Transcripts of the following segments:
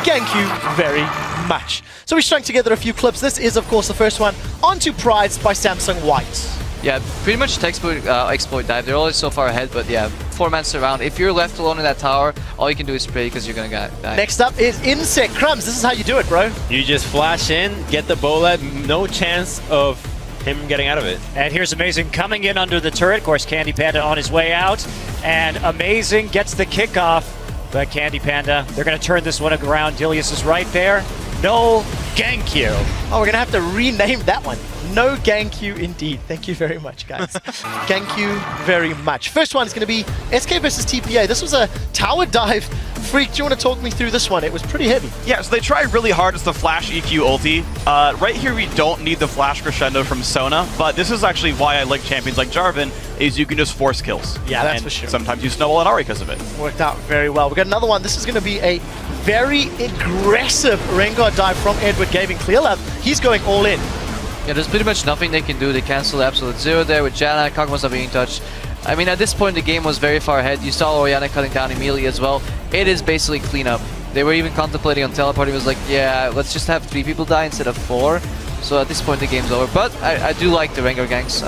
Thank you very much. So we strung together a few clips. This is, of course, the first one. Onto Prides by Samsung White. Yeah, pretty much textbook exploit dive. They're always so far ahead, but yeah, 4-man surround. If you're left alone in that tower, all you can do is spray because you're gonna die. Next up is Insect. Crumbs, this is how you do it, bro. You just flash in, get the bullet, no chance of him getting out of it. And here's Amazing coming in under the turret. Of course, Candy Panda on his way out. And Amazing gets the kickoff. But Candy Panda, they're going to turn this one around. Dilius is right there. No gank you. Oh, we're going to have to rename that one. No gank you indeed. Thank you very much, guys. Thank you very much. First one is going to be SK versus TPA. This was a tower dive. Freak, do you want to talk me through this one? It was pretty heavy. Yeah, so they tried really hard. It's the flash EQ ulti. Right here, we don't need the flash crescendo from Sona, but this is actually why I like champions like Jarvan, is you can just force kills. Yeah, that's and for sure. Sometimes you snowball an Ahri because of it. Worked out very well. We got another one. This is going to be a very aggressive Rengar dive from Edward Gaming. Clearlab, he's going all in. Yeah, there's pretty much nothing they can do. They cancel the absolute zero there with Janna. Kog'Maw's not being touched. I mean, at this point, the game was very far ahead. You saw Orianna cutting down immediately as well. It is basically cleanup. They were even contemplating on teleporting. It was like, yeah, let's just have 3 people die instead of 4. So at this point, the game's over. But I do like the Rengar ganks,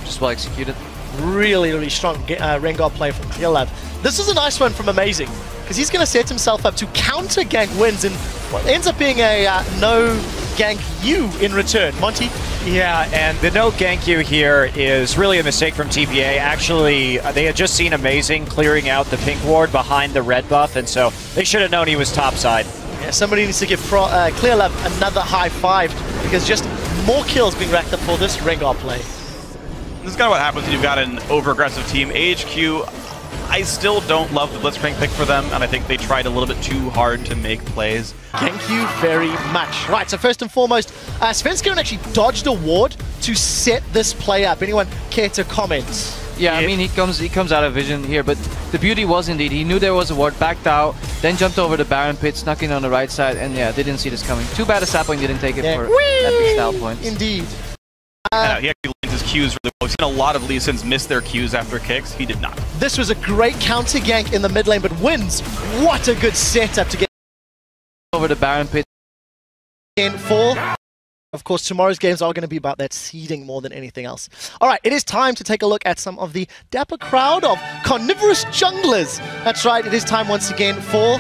just well executed. Really, really strong Rengar play from Clearlab. This is a nice one from Amazing, because he's going to set himself up to counter gank wins in what ends up being a no gank you in return. Monty? Yeah, and the no gank you here is really a mistake from TPA. Actually, they had just seen Amazing clearing out the pink ward behind the red buff, and so they should have known he was topside. Yeah, somebody needs to give Clearlab another high five, because just more kills being racked up for this Rengar play. This is kind of what happens when you've got an over-aggressive team. AHQ, I still don't love the Blitzcrank pick for them, and I think they tried a little bit too hard to make plays. Thank you very much. Right, so first and foremost, Svenskeren actually dodged a ward to set this play up. Anyone care to comment? Yeah, I mean, he comes out of vision here, but the beauty was indeed, he knew there was a ward, backed out, then jumped over the Baron pit, snuck in on the right side, and yeah, they didn't see this coming. Too bad a sapling didn't take it for epic style points. Indeed. He actually lands his Qs really well. We've seen a lot of Lee Sins miss their Qs after kicks. He did not. This was a great counter gank in the mid lane, but wins. What a good setup to get Over the Baron pit. in for. Of course, tomorrow's games are going to be about that seeding more than anything else. All right, it is time to take a look at some of the dapper crowd of carnivorous junglers. That's right, it is time once again for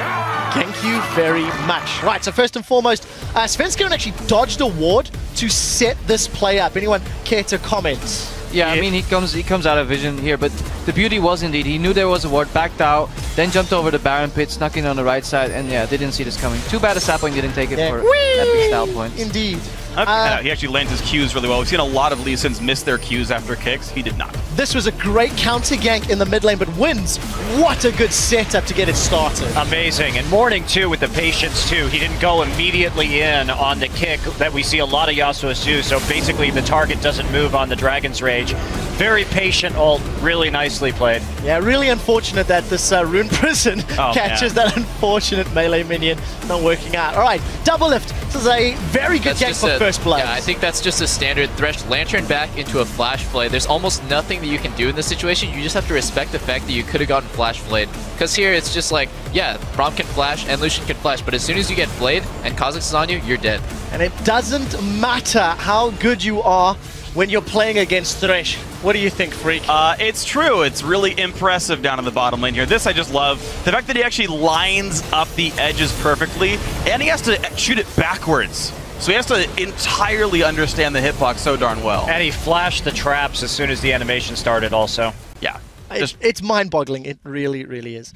thank you very much. Right, so first and foremost, Svenskeren actually dodged a ward to set this play up. Anyone care to comment? Yeah, I mean, he comes out of vision here, but the beauty was indeed, he knew there was a ward, backed out, then jumped over the Baron pit, snuck in on the right side, and yeah, they didn't see this coming. Too bad a sapling didn't take it for epic style points. Indeed. He actually lands his Qs really well. We've seen a lot of Lee Sins miss their Qs after kicks. He did not. This was a great counter gank in the mid lane, but wins. What a good setup to get it started. Amazing. And Morning, too, with the patience, too. He didn't go immediately in on the kick that we see a lot of Yasuo's do, so basically the target doesn't move on the Dragon's Rage. Very patient ult, really nicely played. Yeah, really unfortunate that this Rune Prison catches that unfortunate melee minion. Not working out. All right, double lift. This is a very good gank for first blood. Yeah, I think that's just a standard Thresh Lantern back into a flash play. There's almost nothing that you can do in this situation. You just have to respect the fact that you could have gotten flash flayed. Because here it's just like, yeah, Braum can flash and Lucian can flash, but as soon as you get flayed and Kha'Zix is on you, you're dead. And it doesn't matter how good you are when you're playing against Thresh. What do you think, Freak? It's true. It's really impressive down in the bottom lane here. This I just love. The fact that he actually lines up the edges perfectly, and he has to shoot it backwards. So he has to entirely understand the hitbox so darn well. And he flashed the traps as soon as the animation started also. Yeah. It's mind-boggling. It really, really is.